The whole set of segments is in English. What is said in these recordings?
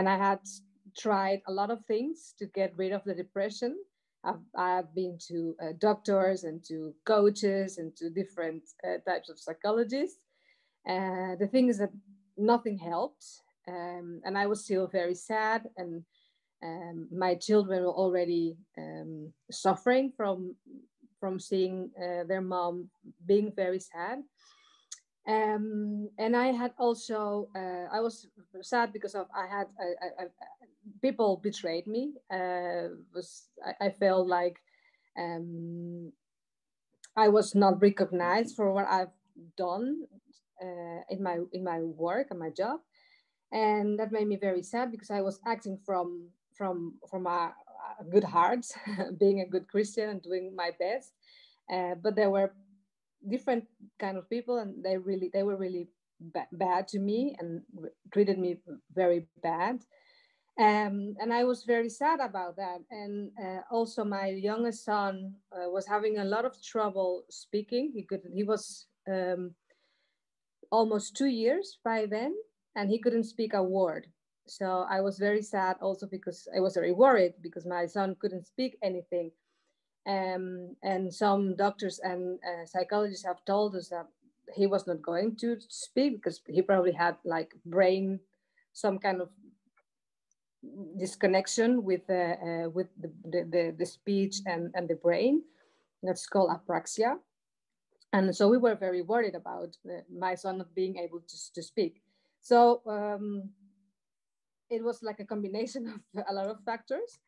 and I had tried a lot of things to get rid of the depression. I've been to doctors and to coaches and to different types of psychologists. The thing is that nothing helped, and I was still very sad, and my children were already suffering from seeing their mom being very sad. And I had also I was sad because of I had people betrayed me. I felt like I was not recognized for what I've done in my work and my job, and that made me very sad because I was acting from a good heart, being a good Christian and doing my best. But there were different kind of people, and they were really bad to me and treated me very bad. And I was very sad about that. And also, my youngest son was having a lot of trouble speaking. He was almost 2 years by then, and he couldn't speak a word. So I was very sad also because I was very worried because my son couldn't speak anything. And some doctors and psychologists have told us that he was not going to speak because he probably had like some kind of disconnection with the speech and the brain. That's called apraxia. And so we were very worried about my son not being able to speak. So it was like a combination of a lot of factors.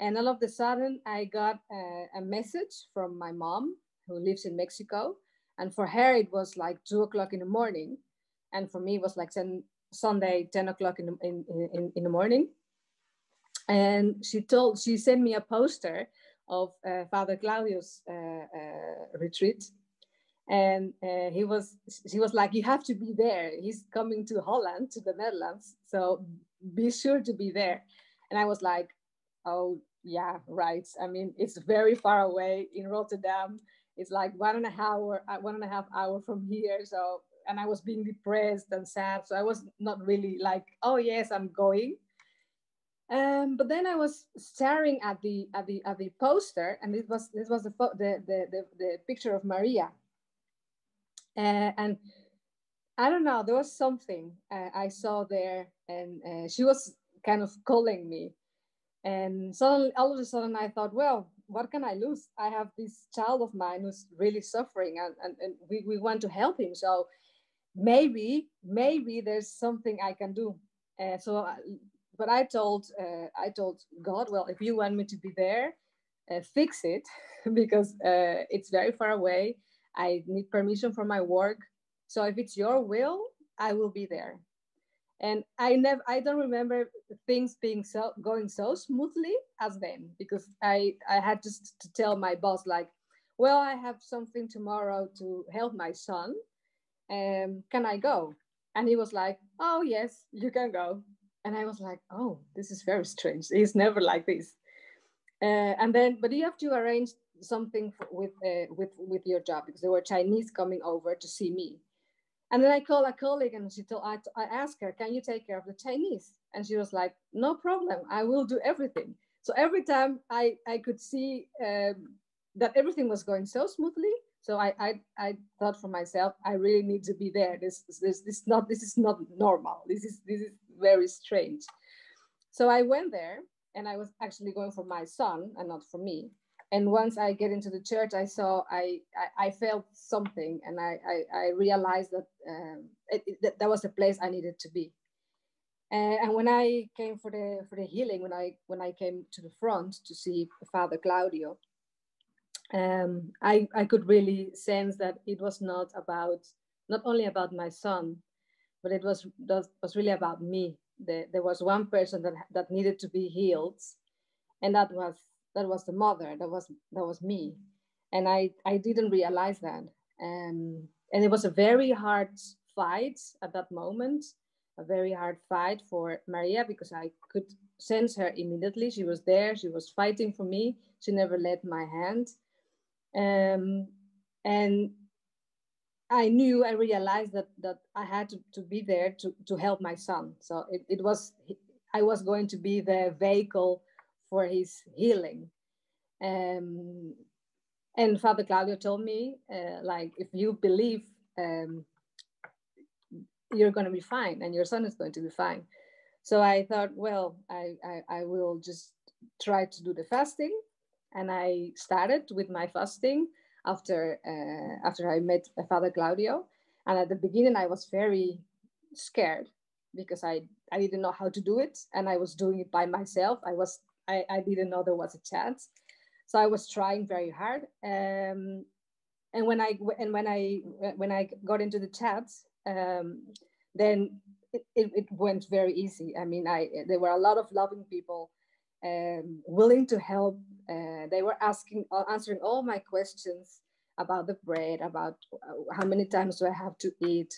And all of a sudden, I got a message from my mom, who lives in Mexico. And for her, it was like 2 o'clock in the morning. And for me, it was like Sunday, 10 o'clock in the morning. And she sent me a poster of Father Claudio's retreat. And she was like, you have to be there. He's coming to Holland, to the Netherlands. So be sure to be there. And I was like, oh, yeah, right. I mean, it's very far away in Rotterdam. It's like 1.5 hour from here. So, and I was being depressed and sad. So I was not really like, oh yes, I'm going. But then I was staring at the poster, and this was the picture of Maria. And I don't know, there was something I saw there, and she was kind of calling me. And suddenly, all of a sudden, I thought, well, what can I lose? I have this child of mine who's really suffering, and we want to help him. So maybe there's something I can do. But I told God, well, if you want me to be there, fix it, because it's very far away. I need permission from my work. So if it's your will, I will be there. And I don't remember things going so smoothly as then, because I had just to tell my boss, like, well, I have something tomorrow to help my son. Can I go? And he was like, oh yes, you can go. And I was like, oh, this is very strange. He's never like this. But you have to arrange something with your job, because there were Chinese coming over to see me. And then I called a colleague, and I asked her, can you take care of the Chinese? And she was like, no problem, I will do everything. So every time I could see that everything was going so smoothly. So I thought for myself, I really need to be there. This is not normal. This is very strange. So I went there, and I was actually going for my son and not for me. And once I get into the church, I felt something, and I realized that that was the place I needed to be. And when I came for the healing, when I came to the front to see Father Claudio, I could really sense that it was not only about my son, but it was really about me. There was one person that needed to be healed, and that was the mother. That was me, and I didn't realize that. And it was a very hard fight at that moment, a very hard fight for Maria, because I could sense her immediately. She was there. She was fighting for me. She never let my hand. And I realized that I had to be there to help my son. So it was, I was going to be the vehicle for his healing. Um, and Father Claudio told me, like, if you believe, um, you're going to be fine, and your son is going to be fine. So I thought, well, I will just try to do the fasting, and I started with my fasting after I met Father Claudio. And at the beginning, I was very scared because I didn't know how to do it, and I was doing it by myself. I didn't know there was a chance, so I was trying very hard. And when I got into the chats, then it went very easy. I mean, there were a lot of loving people, willing to help. They were answering all my questions about the bread, about how many times do I have to eat.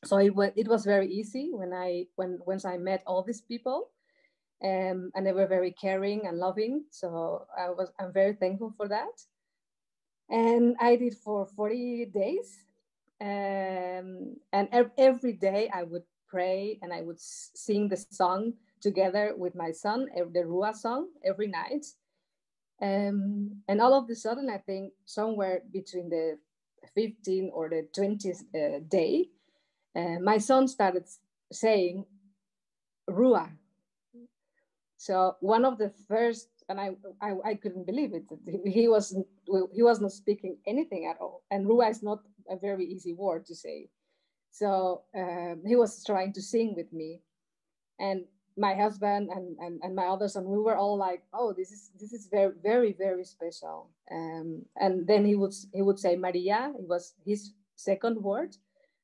So it was very easy once I met all these people, and they were very caring and loving. So I'm very thankful for that. And I did for 40 days. And every day I would pray and I would sing the song together with my son, the Ruah song, every night. And all of a sudden, I think somewhere between the 15th or the 20th day, my son started saying Ruah. So one of the first, and I couldn't believe it. He was not speaking anything at all, and Ruah is not a very easy word to say. So he was trying to sing with me, and my husband and my other son, we were all like, "Oh, this is very very very special." And then he would say Maria. It was his second word.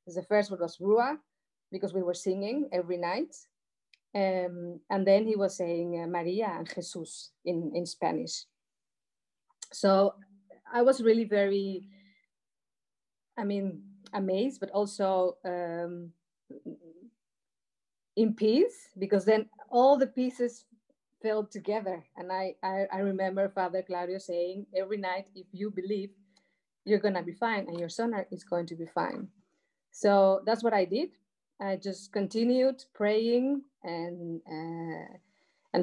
The first word was Ruah, because we were singing every night. And then he was saying Maria and Jesus in Spanish. So I was really very, I mean, amazed, but also in peace, because then all the pieces fell together. And I remember Father Claudio saying every night, if you believe, you're going to be fine, and your son is going to be fine. So that's what I did. I just continued praying and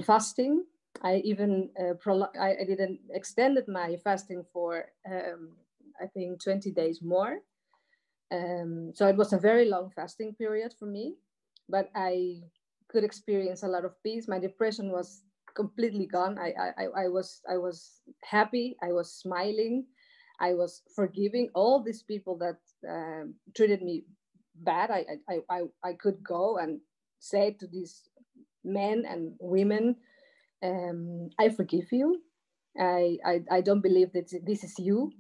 fasting. I even I didn't extended my fasting for I think 20 days more. So it was a very long fasting period for me, but I could experience a lot of peace. My depression was completely gone. I was happy. I was smiling. I was forgiving all these people that treated me bad. I could go and say to these men and women, I forgive you. I don't believe that this is you.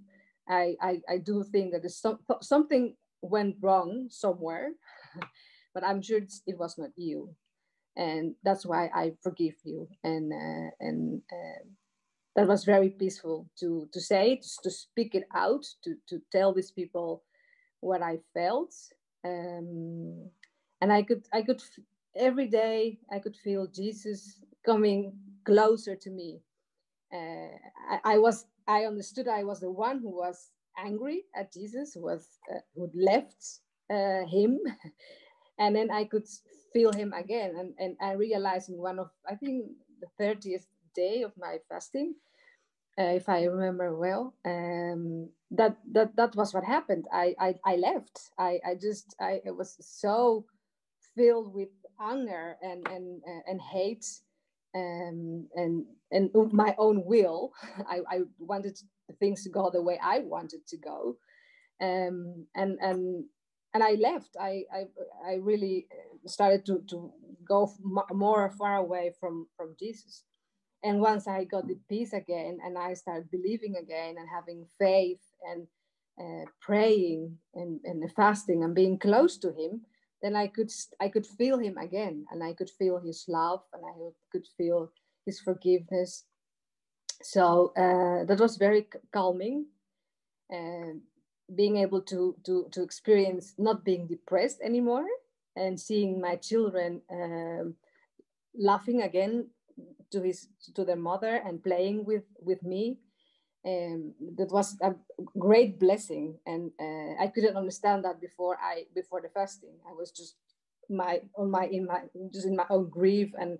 I do think that there's something went wrong somewhere, but I'm sure it was not you, and that's why I forgive you. And that was very peaceful to say, to speak it out, to tell these people what I felt. And I could every day I could feel Jesus coming closer to me. I understood I was the one who was angry at Jesus, who left him, and then I could feel him again. And I realized in one of, I think, the 30th day of my fasting, if I remember well, that was what happened. I left. I was so filled with anger and hate, and my own will. I wanted things to go the way I wanted to go, and I left. I really started to go more far away from Jesus. And once I got the peace again, and I started believing again, and having faith, and praying and fasting and being close to him, then I could feel him again, and I could feel his love, and I could feel his forgiveness. So that was very calming, and being able to experience not being depressed anymore, and seeing my children laughing again to their mother and playing with me. That was a great blessing, and I couldn't understand that before the fasting. I was just my on my in my just in my own grief and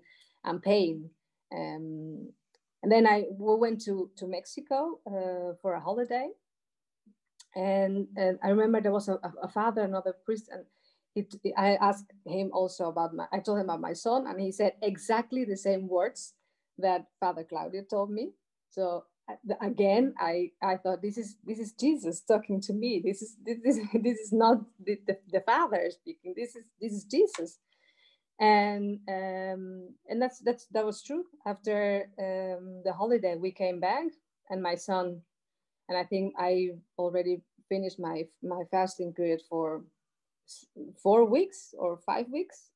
pain. And then we went to Mexico for a holiday, and I remember there was a father, another priest, and I asked him also about I told him about my son, and he said exactly the same words that Father Claudio told me. So again, I thought this is Jesus talking to me. This is not the Father speaking. This is Jesus. And that was true. After the holiday, we came back, and my son, and I think I already finished my fasting period for 4 weeks or 5 weeks.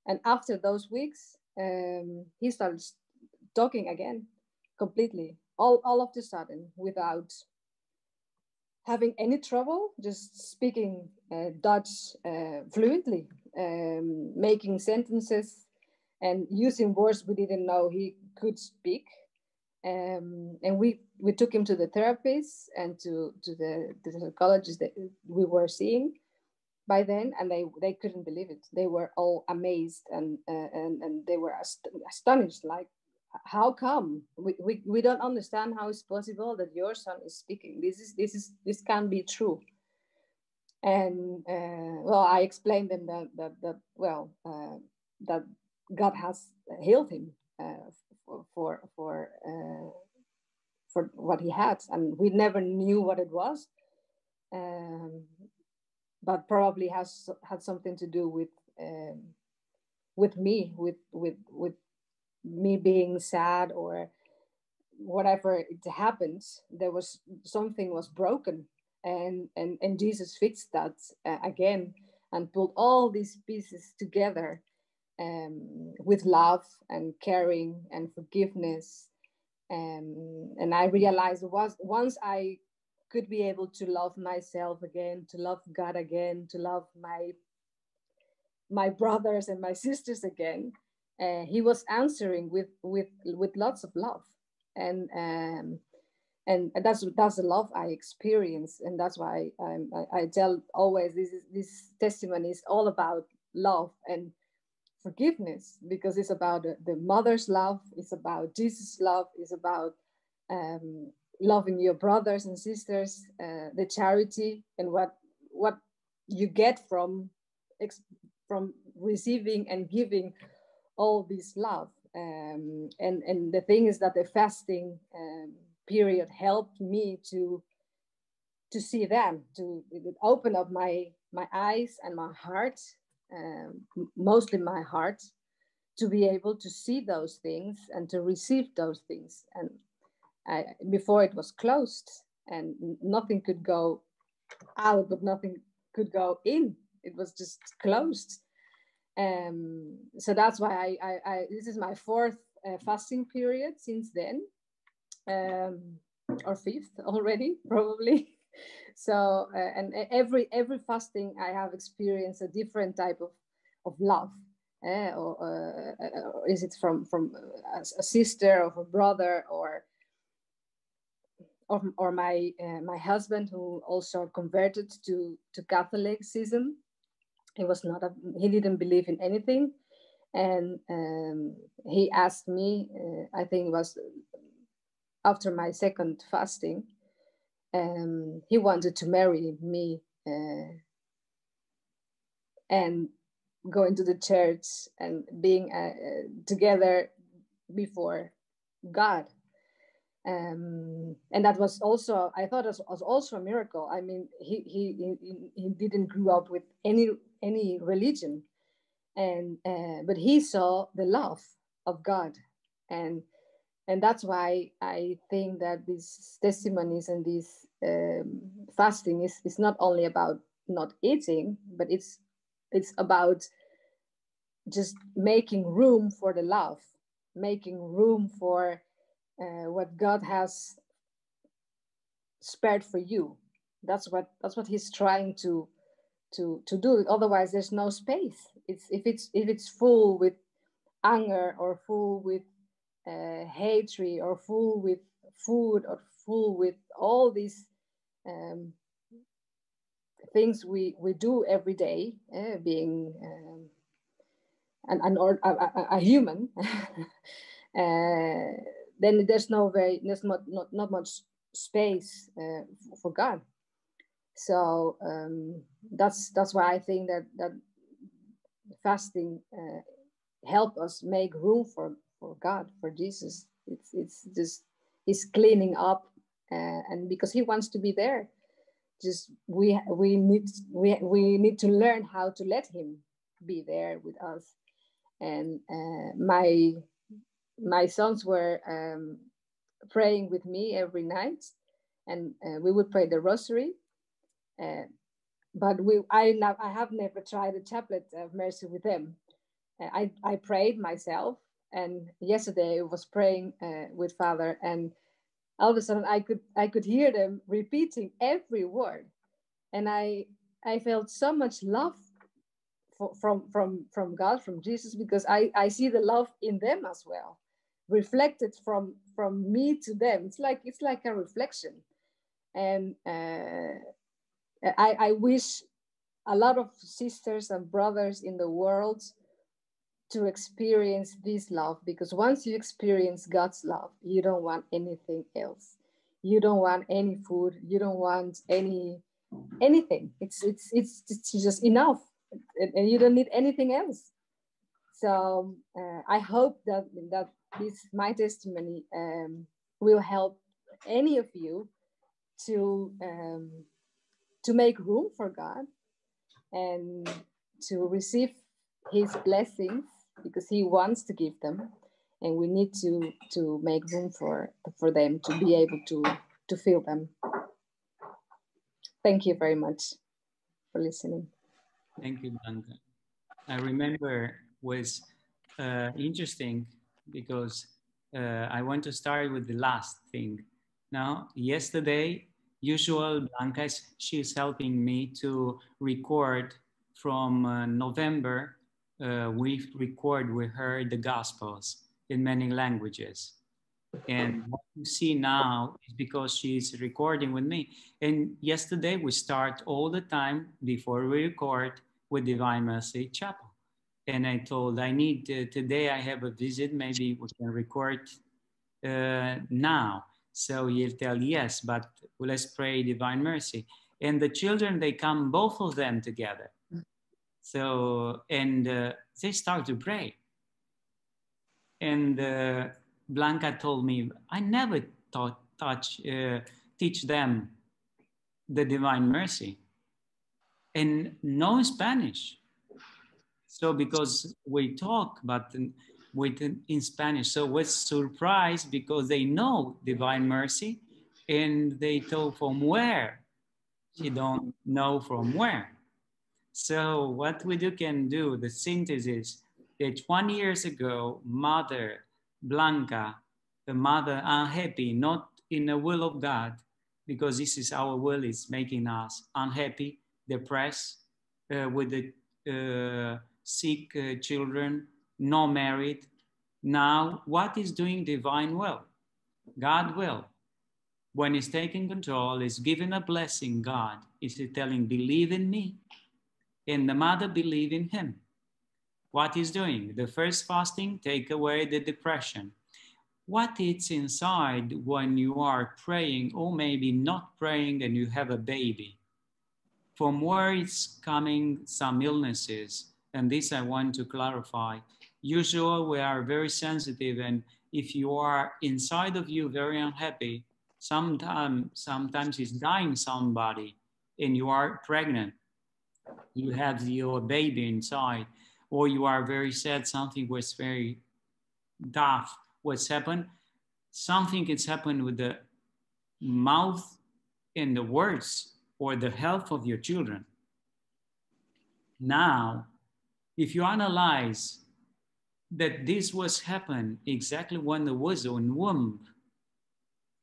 And after those weeks, he started talking again, completely, all of the sudden, without having any trouble, just speaking Dutch fluently, making sentences and using words we didn't know he could speak. And we took him to the therapist and to the psychologists that we were seeing by then, and they couldn't believe it. They were all amazed, and they were astonished, like, how come we don't understand how it's possible that your son is speaking. This can't be true. And well, I explained them that well, that God has healed him for what he had, and we never knew what it was, but probably had something to do with me, with me being sad or whatever it happened. There was something was broken, and Jesus fixed that again, and pulled all these pieces together, with love and caring and forgiveness. And I realized once I could be able to love myself again, to love God again, to love my brothers and my sisters again, he was answering with lots of love. And that's the love I experience, and that's why I tell always this testimony is all about love and forgiveness, because it's about the mother's love, it's about Jesus' love, it's about loving your brothers and sisters, the charity, and what you get from receiving and giving all this love. And the thing is that the fasting period helped me to see them, to open up my eyes and my heart, mostly my heart, to be able to see those things and to receive those things. And before it was closed, and nothing could go out, but nothing could go in. It was just closed. So that's why I this is my fourth fasting period since then, or fifth already probably. So and every fasting I have experienced a different type of love, or is it from a sister or a brother, or my husband, who also converted to Catholicism. He didn't believe in anything, and he asked me, I think it was after my second fasting, he wanted to marry me, and going to the church and being together before God. And that was also, I thought it was also a miracle. I mean, he didn't grow up with any religion, and but he saw the love of God, and that's why I think that these testimonies and this fasting is not only about not eating, but it's about just making room for the love, making room for what God has spared for you. That's what He's trying to do. Otherwise, there's no space. If it's full with anger, or full with hatred, or full with food, or full with all these things we do every day, being a human, then there's not much space for God. So that's why I think that fasting help us make room for God, for Jesus. It's just He's cleaning up, and because He wants to be there, just we need to learn how to let Him be there with us. And my sons were praying with me every night, and we would pray the rosary. But I have never tried a chaplet of mercy with them. I prayed myself, and yesterday I was praying with Father, and all of a sudden I could hear them repeating every word, and I felt so much love from God, from Jesus, because I see the love in them as well, reflected from me to them. It's like a reflection, and I wish a lot of sisters and brothers in the world to experience this love, because once you experience God's love, you don't want anything else. You don't want any food. You don't want anything. It's just enough, and you don't need anything else. So I hope that this my testimony will help any of you to make room for God and to receive His blessings, because He wants to give them, and we need to make room for them to be able to feel them. Thank you very much for listening. Thank you, Blanca. I remember was interesting because I want to start with the last thing. Now, yesterday, usual Blanca, she's helping me to record from November. We record with her the Gospels in many languages. And what you see now is because she's recording with me. And yesterday we start all the time before we record with Divine Mercy Chapel. And I told I need today I have a visit, maybe we can record now. So he'll tell yes, but let's pray Divine Mercy. And the children, they come, both of them together. So, and they start to pray. And Blanca told me, I never teach them the Divine Mercy, and no Spanish. So because we talk, but in Spanish, so was surprised because they know Divine Mercy, and they told from where. She don't know from where. So what we can do, the synthesis, that 1 year ago, Mother Blanca, the mother unhappy, not in the will of God, because this is our will, is making us unhappy, depressed, with the sick children, not married. Now, what is doing divine will? God will. When he's taking control, is giving a blessing, God is telling, believe in me, and the mother believe in him. What he's doing? The first fasting, take away the depression. What is inside when you are praying, or maybe not praying, and you have a baby? From where it's coming some illnesses, and this I want to clarify. Usually we are very sensitive, and if you are inside of you very unhappy, sometimes it's dying somebody, and you are pregnant. You have your baby inside, or you are very sad, something was very tough. What's happened? Something has happened with the mouth and the words or the health of your children. Now, if you analyze that this was happened exactly when there was in womb,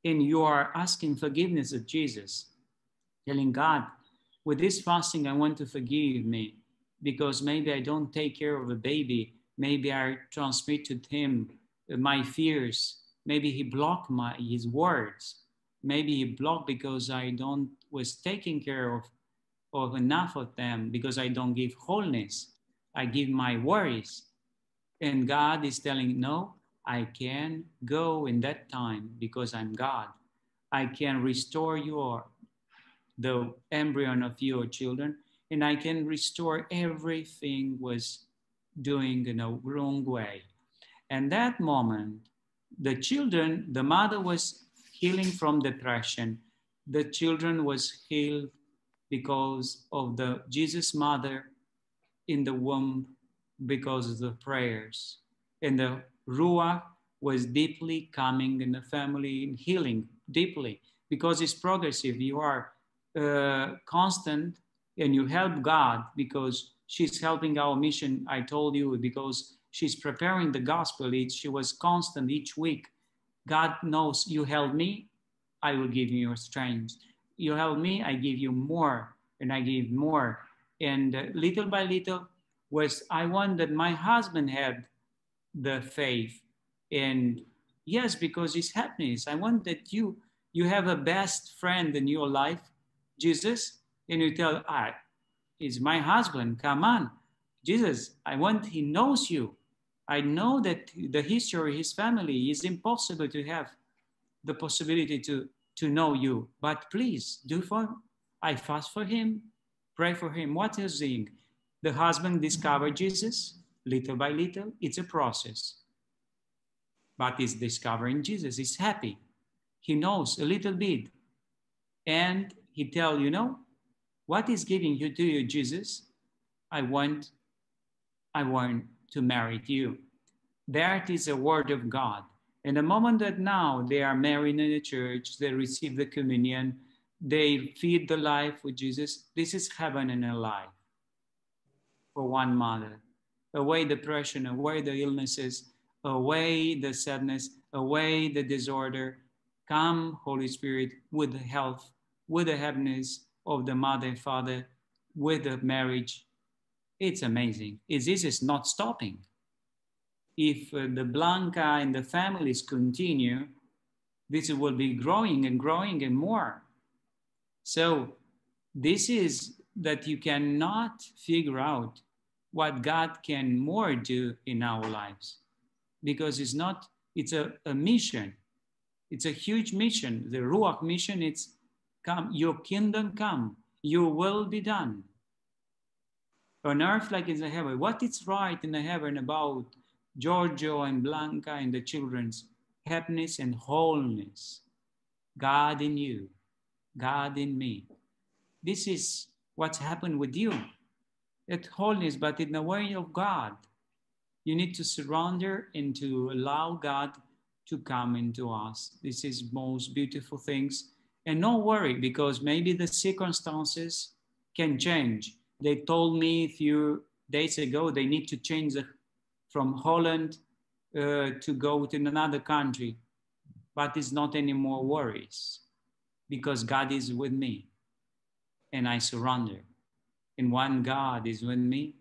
and you are asking forgiveness of Jesus, telling God, with this fasting, I want to forgive me, because maybe I don't take care of a baby. Maybe I transmit to him my fears. Maybe he blocked his words. Maybe he blocked because I was taking care of enough of them, because I don't give wholeness. I give my worries. And God is telling, no, I can go in that time because I'm God. I can restore the embryo of your children, and I can restore everything was doing in a wrong way. And that moment, the children, the mother was healing from depression. The children was healed because of the Jesus mother in the womb, because of the prayers. And the Ruah was deeply coming in the family and healing deeply because it's progressive. You are constant and you help God because she's helping our mission. I told you because she's preparing the gospel. She was constant each week. God knows you help me, I will give you your strength. You help me, I give you more, and I give more. And little by little, was I want that my husband had the faith, and yes, because it's happiness. I want that you have a best friend in your life, Jesus, and you tell, he's my husband. Come on, Jesus. I want he knows you. I know that the history, his family is impossible to have the possibility to know you. But please do for, I fast for him, pray for him. What is it? The husband discovered Jesus little by little. It's a process, but he's discovering Jesus. He's happy. He knows a little bit. And he tell, what is giving you to you, Jesus? I want to marry you. That is a word of God. And the moment that now they are married in the church, they receive the communion, they feed the life with Jesus, this is heaven in a life for one mother. Away depression, away the illnesses, away the sadness, away the disorder. Come, Holy Spirit, with the health, with the happiness of the mother and father, with the marriage. It's amazing. This is not stopping. If the Blanca and the families continue, this will be growing and growing and more. So this is that you cannot figure out what God can more do in our lives, because it's a mission. It's a huge mission. The Ruach mission, it's come, your kingdom come, your will be done on earth like in the heaven. What is right in the heaven about Giorgio and Blanca and the children's happiness and wholeness? God in you, God in me. This is what's happened with you. That wholeness, but in the way of God. You need to surrender and to allow God to come into us. This is most beautiful things. And no worry, because maybe the circumstances can change. They told me a few days ago they need to change from Holland to go to another country. But it's not any more worries, because God is with me and I surrender. And one God is with me,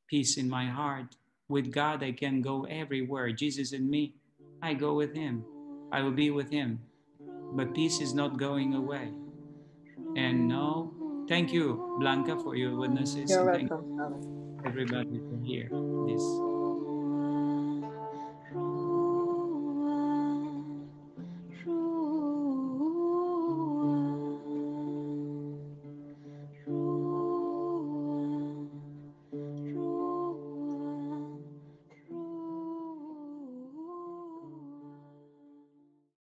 peace in my heart. With God, I can go everywhere. Jesus in me, I go with him. I will be with him. But peace is not going away. And no, thank you, Blanca, for your witnesses. You're And thank welcome, Father. everybody for here. This.